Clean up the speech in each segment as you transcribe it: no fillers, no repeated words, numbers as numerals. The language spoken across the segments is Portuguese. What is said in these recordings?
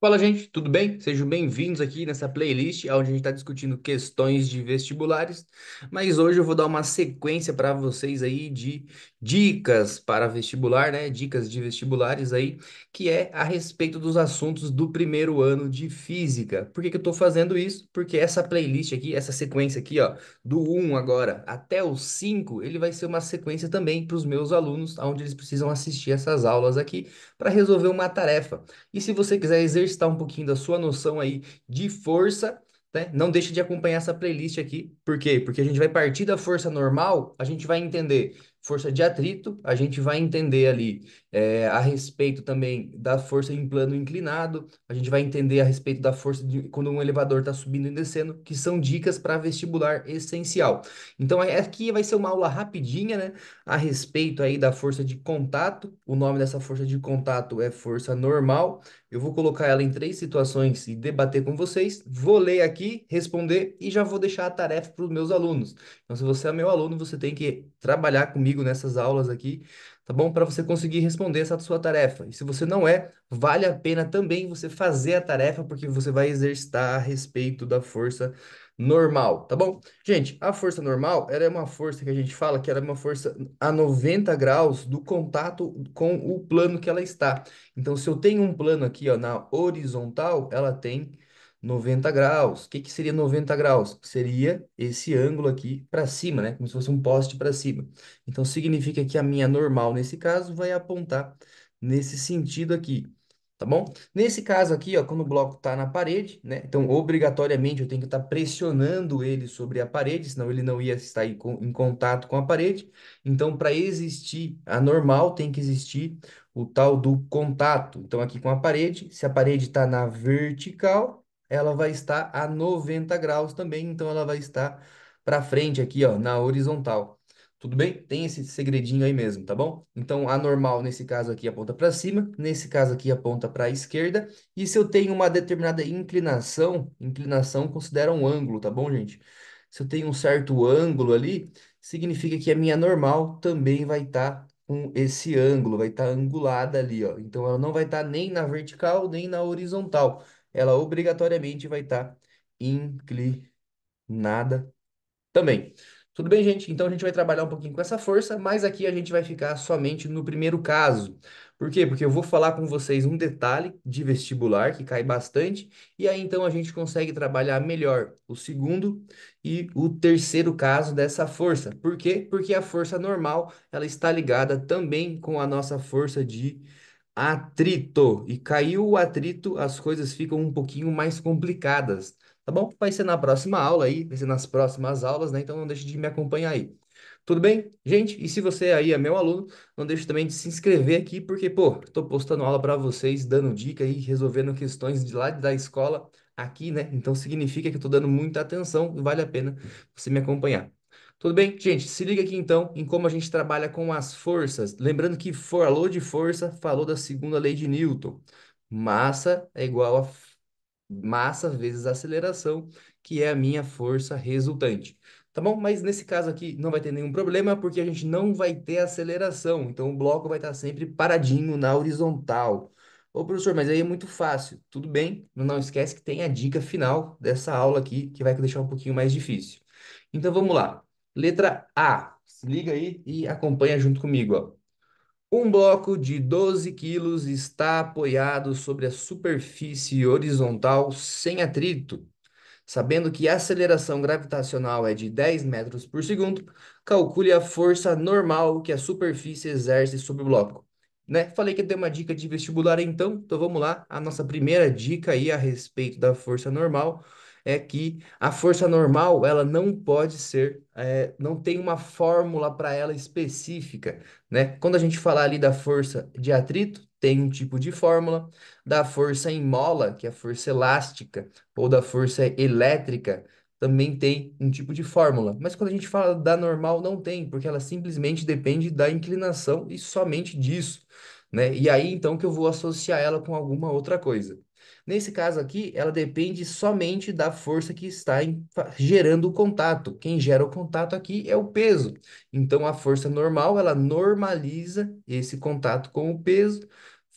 Fala, gente, tudo bem? Sejam bem-vindos aqui nessa playlist onde a gente está discutindo questões de vestibulares, mas hoje eu vou dar uma sequência para vocês aí de dicas para vestibular, né? Dicas de vestibulares aí, que é a respeito dos assuntos do primeiro ano de física. Por que que eu estou fazendo isso? Porque essa playlist aqui, essa sequência aqui, ó, do um agora até o 5, ele vai ser uma sequência também para os meus alunos, onde eles precisam assistir essas aulas aqui para resolver uma tarefa. E se você quiser exercitar um pouquinho da sua noção aí de força, né? Não deixe de acompanhar essa playlist aqui. Por quê? Porque a gente vai partir da força normal, a gente vai entender força de atrito, a gente vai entender ali a respeito também da força em plano inclinado, a gente vai entender a respeito da força de quando um elevador está subindo e descendo, que são dicas para vestibular essencial. Então aqui vai ser uma aula rapidinha, né? A respeito aí da força de contato. O nome dessa força de contato é força normal. Eu vou colocar ela em três situações e debater com vocês. Vou ler aqui, responder e já vou deixar a tarefa para os meus alunos. Então, se você é meu aluno, você tem que trabalhar comigo nessas aulas aqui, tá bom? Para você conseguir responder essa sua tarefa. E se você não é, vale a pena também você fazer a tarefa, porque você vai exercitar a respeito da força normal, tá bom? Gente, a força normal, ela é uma força que a gente fala que ela é uma força a 90 graus do contato com o plano que ela está. Então, se eu tenho um plano aqui, ó, na horizontal, ela tem 90 graus. O que que seria 90 graus? Seria esse ângulo aqui para cima, né? Como se fosse um poste para cima. Então, significa que a minha normal, nesse caso, vai apontar nesse sentido aqui. Tá bom? Nesse caso aqui, ó, quando o bloco está na parede, né? Então, obrigatoriamente, eu tenho que estar pressionando ele sobre a parede, senão ele não ia estar em contato com a parede. Então, para existir a normal, tem que existir o tal do contato. Então, aqui com a parede, se a parede está na vertical, ela vai estar a 90 graus também. Então, ela vai estar para frente aqui, ó, na horizontal. Tudo bem? Tem esse segredinho aí mesmo, tá bom? Então, a normal nesse caso aqui aponta para cima, nesse caso aqui aponta para a esquerda. E se eu tenho uma determinada inclinação, inclinação considera um ângulo, tá bom, gente? Se eu tenho um certo ângulo ali, significa que a minha normal também vai estar com esse ângulo, vai estar angulada ali, ó. Então, ela não vai estar nem na vertical, nem na horizontal. Ela obrigatoriamente vai estar inclinada também. Tudo bem, gente? Então a gente vai trabalhar um pouquinho com essa força, mas aqui a gente vai ficar somente no primeiro caso. Por quê? Porque eu vou falar com vocês um detalhe de vestibular que cai bastante, e aí então a gente consegue trabalhar melhor o segundo e o terceiro caso dessa força. Por quê? Porque a força normal, ela está ligada também com a nossa força de atrito. E caiu o atrito, as coisas ficam um pouquinho mais complicadas. Tá bom? Vai ser na próxima aula aí, vai ser nas próximas aulas, né? Então não deixe de me acompanhar aí. Tudo bem? Gente, e se você aí é meu aluno, não deixe também de se inscrever aqui, porque, pô, tô postando aula para vocês, dando dica aí, resolvendo questões de lá da escola aqui, né? Então significa que eu tô dando muita atenção e vale a pena você me acompanhar. Tudo bem? Gente, se liga aqui então em como a gente trabalha com as forças. Lembrando que falou de força, falou da segunda lei de Newton. Massa é igual a massa vezes aceleração, que é a minha força resultante. Tá bom? Mas nesse caso aqui não vai ter nenhum problema, porque a gente não vai ter aceleração. Então o bloco vai estar sempre paradinho na horizontal. Ô, professor, mas aí é muito fácil. Tudo bem, não esquece que tem a dica final dessa aula aqui, que vai deixar um pouquinho mais difícil. Então vamos lá. Letra A. Se liga aí e acompanha junto comigo, ó. Um bloco de 12 quilos está apoiado sobre a superfície horizontal sem atrito. Sabendo que a aceleração gravitacional é de 10 metros por segundo, calcule a força normal que a superfície exerce sobre o bloco. Né? Falei que tem uma dica de vestibular então vamos lá. A nossa primeira dica aí a respeito da força normal é que a força normal, ela não pode ser, não tem uma fórmula para ela específica, né? Quando a gente falar ali da força de atrito, tem um tipo de fórmula, da força em mola, que é a força elástica, ou da força elétrica, também tem um tipo de fórmula. Mas quando a gente fala da normal, não tem, porque ela simplesmente depende da inclinação e somente disso, né? E aí então que eu vou associar ela com alguma outra coisa. Nesse caso aqui, ela depende somente da força que está gerando o contato. Quem gera o contato aqui é o peso. Então, a força normal, ela normaliza esse contato com o peso,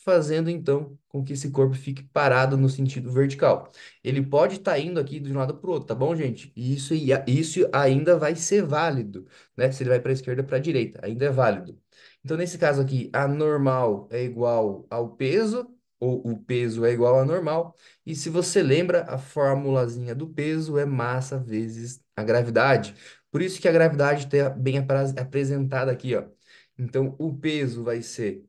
fazendo então com que esse corpo fique parado no sentido vertical. Ele pode estar indo aqui de um lado para o outro, tá bom, gente? E isso ainda vai ser válido, né? Se ele vai para a esquerda ou para a direita, ainda é válido. Então, nesse caso aqui, a normal é igual ao peso, ou o peso é igual a normal. E se você lembra, a formulazinha do peso é massa vezes a gravidade. Por isso que a gravidade está bem apresentada aqui, ó. Então, o peso vai ser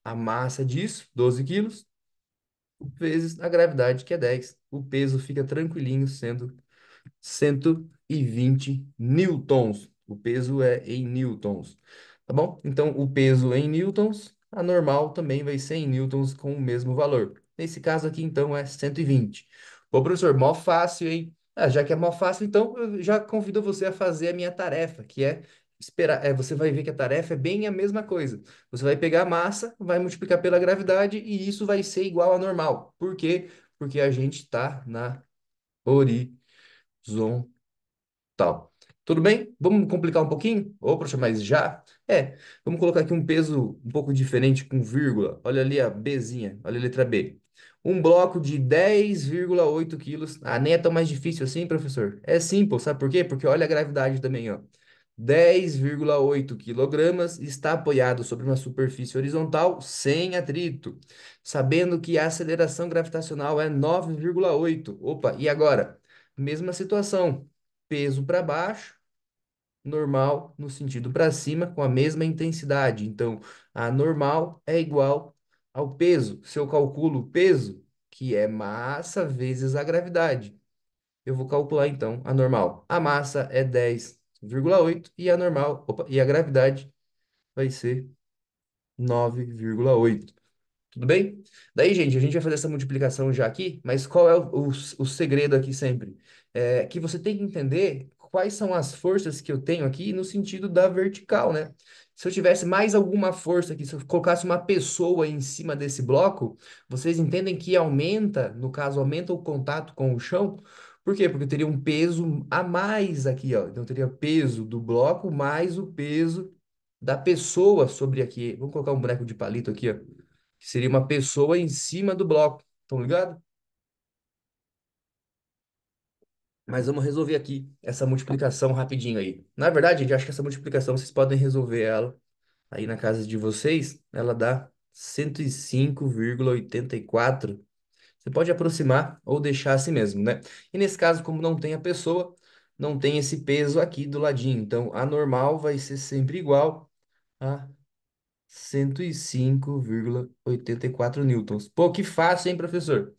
a massa disso, 12 quilos, vezes a gravidade, que é 10. O peso fica tranquilinho, sendo 120 newtons. O peso é em newtons, tá bom? Então, o peso em newtons, a normal também vai ser em newtons com o mesmo valor. Nesse caso aqui, então, é 120. Ô, professor, mó fácil, hein? Ah, já que é mó fácil, então eu já convido você a fazer a minha tarefa, que é esperar. Você vai ver que a tarefa é bem a mesma coisa. Você vai pegar a massa, vai multiplicar pela gravidade e isso vai ser igual a normal. Por quê? Porque a gente está na horizontal. Tudo bem? Vamos complicar um pouquinho? Ô, poxa, mas já? Vamos colocar aqui um peso um pouco diferente com vírgula. Olha ali a Bzinha, olha a letra B. Um bloco de 10,8 quilos. Ah, nem é tão mais difícil assim, professor. É simples, sabe por quê? Porque olha a gravidade também, ó. 10,8 quilogramas está apoiado sobre uma superfície horizontal sem atrito, sabendo que a aceleração gravitacional é 9,8. Opa, e agora? Mesma situação, peso para baixo, normal no sentido para cima, com a mesma intensidade. Então, a normal é igual ao peso. Se eu calculo o peso, que é massa vezes a gravidade, eu vou calcular então a normal. A massa é 10,8 e a normal, e a gravidade vai ser 9,8. Tudo bem? Daí, gente, a gente vai fazer essa multiplicação já aqui, mas qual é o segredo aqui sempre? É que você tem que entender quais são as forças que eu tenho aqui no sentido da vertical, né? Se eu tivesse mais alguma força aqui, se eu colocasse uma pessoa em cima desse bloco, vocês entendem que aumenta, no caso, aumenta o contato com o chão. Por quê? Porque eu teria um peso a mais aqui, ó. Então, eu teria peso do bloco mais o peso da pessoa sobre aqui. Vamos colocar um boneco de palito aqui, ó, que seria uma pessoa em cima do bloco. Estão ligados? Mas vamos resolver aqui essa multiplicação rapidinho aí. Na verdade, gente, eu acho que essa multiplicação vocês podem resolver ela aí na casa de vocês. Ela dá 105,84. Você pode aproximar ou deixar assim mesmo, né? E nesse caso, como não tem a pessoa, não tem esse peso aqui do ladinho. Então, a normal vai ser sempre igual a 105,84 newtons. Pô, que fácil, hein, professor?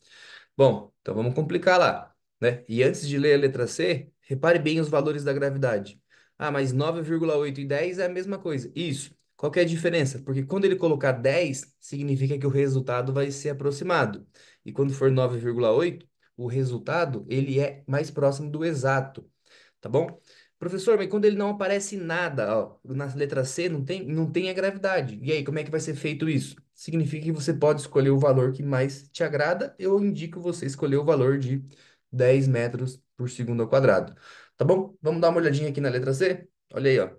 Bom, então vamos complicar lá, né? E antes de ler a letra C, repare bem os valores da gravidade. Ah, mas 9,8 e 10 é a mesma coisa. Isso. Qual que é a diferença? Porque quando ele colocar 10, significa que o resultado vai ser aproximado. E quando for 9,8, o resultado ele é mais próximo do exato, tá bom? Professor, mas quando ele não aparece nada, ó, na letra C não tem a gravidade. E aí, como é que vai ser feito isso? Significa que você pode escolher o valor que mais te agrada. Eu indico você escolher o valor de 10 metros por segundo ao quadrado. Tá bom? Vamos dar uma olhadinha aqui na letra C? Olha aí, ó.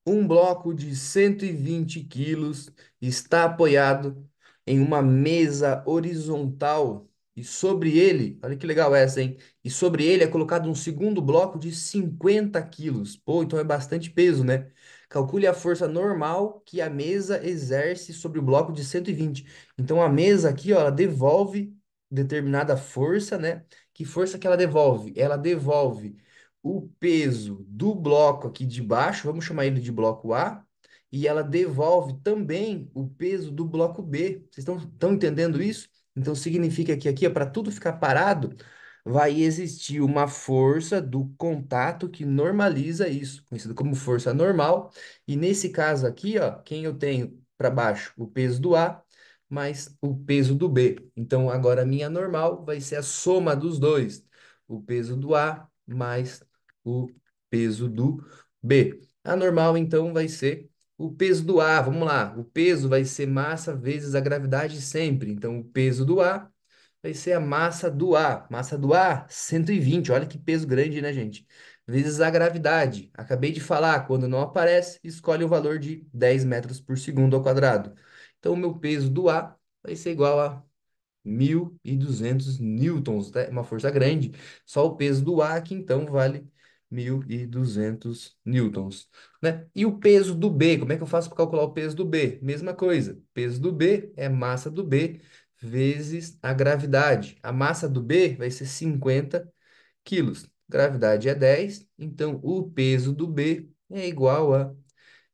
Um bloco de 120 quilos está apoiado em uma mesa horizontal e sobre ele, olha que legal essa, hein? E sobre ele é colocado um segundo bloco de 50 quilos. Pô, então é bastante peso, né? Calcule a força normal que a mesa exerce sobre o bloco de 120. Então a mesa aqui, ó, ela devolve determinada força, né? Que força que ela devolve? Ela devolve o peso do bloco aqui de baixo, vamos chamar ele de bloco A, e ela devolve também o peso do bloco B. Vocês estão entendendo isso? Então significa que aqui, para tudo ficar parado, vai existir uma força do contato que normaliza isso, conhecido como força normal. E nesse caso aqui, ó, quem eu tenho para baixo? O peso do A mais o peso do B. Então agora a minha normal vai ser a soma dos dois. O peso do A mais o peso do B. A normal, então, vai ser o peso do A. Vamos lá. O peso vai ser massa vezes a gravidade sempre. Então, o peso do A vai ser a massa do A. Massa do A, 120. Olha que peso grande, né, gente? Vezes a gravidade. Acabei de falar, quando não aparece, escolhe o valor de 10 metros por segundo ao quadrado. Então, o meu peso do A vai ser igual a 1.200 newtons, tá? É uma força grande. Só o peso do A aqui, então, vale 1.200 newtons, né? E o peso do B, como é que eu faço para calcular o peso do B? Mesma coisa. Peso do B é massa do B vezes a gravidade. A massa do B vai ser 50 quilos. Gravidade é 10, então o peso do B é igual a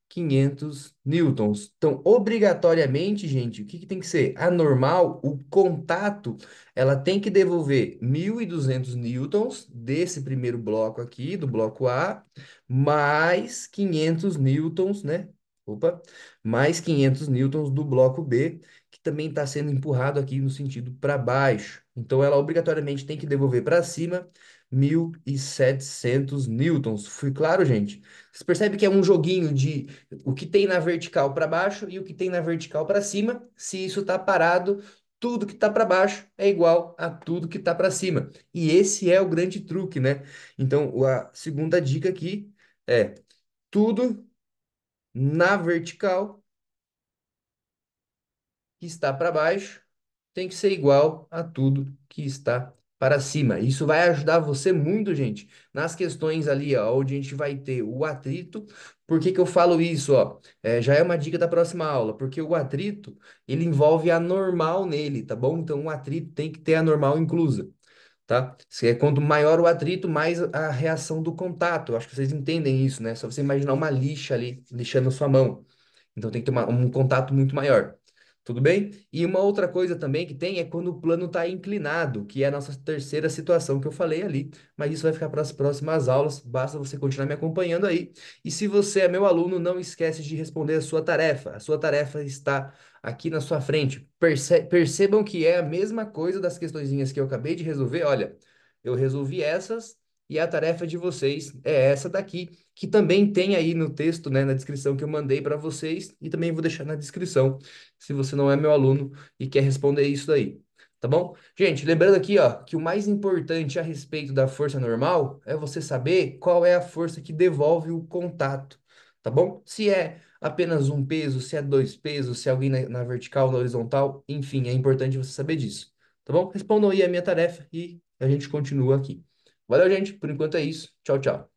500 newtons. Então, obrigatoriamente, gente, o que que tem que ser? A normal, o contato, ela tem que devolver 1.200 newtons desse primeiro bloco aqui, do bloco A, mais 500 newtons, né? Opa, mais 500 newtons do bloco B, que também está sendo empurrado aqui no sentido para baixo. Então, ela obrigatoriamente tem que devolver para cima 1.700 newtons. Fui claro, gente? Você percebe que é um joguinho de o que tem na vertical para baixo e o que tem na vertical para cima. Se isso está parado, tudo que está para baixo é igual a tudo que está para cima. E esse é o grande truque, né? Então, a segunda dica aqui é tudo na vertical que está para baixo tem que ser igual a tudo que está para cima. Isso vai ajudar você muito, gente, nas questões ali, ó, onde a gente vai ter o atrito. Por que que eu falo isso, ó? Já é uma dica da próxima aula, porque o atrito, ele envolve a normal nele, tá bom? Então, o atrito tem que ter a normal inclusa. Tá? Se é quanto maior o atrito, mais a reação do contato. Eu acho que vocês entendem isso, né? Só você imaginar uma lixa ali, lixando a sua mão. Então tem que ter um contato muito maior. Tudo bem? E uma outra coisa também que tem é quando o plano está inclinado, que é a nossa terceira situação que eu falei ali. Mas isso vai ficar para as próximas aulas. Basta você continuar me acompanhando aí. E se você é meu aluno, não esquece de responder a sua tarefa. A sua tarefa está aqui na sua frente. Percebam que é a mesma coisa das questõezinhas que eu acabei de resolver. Olha, eu resolvi essas e a tarefa de vocês é essa daqui que também tem aí no texto, né, na descrição que eu mandei para vocês, e também vou deixar na descrição, se você não é meu aluno e quer responder isso daí. Tá bom? Gente, lembrando aqui, ó, que o mais importante a respeito da força normal é você saber qual é a força que devolve o contato, tá bom? Se é apenas um peso, se é dois pesos, se é alguém na vertical, na horizontal, enfim, é importante você saber disso, tá bom? Respondam aí a minha tarefa e a gente continua aqui. Valeu, gente. Por enquanto é isso. Tchau, tchau.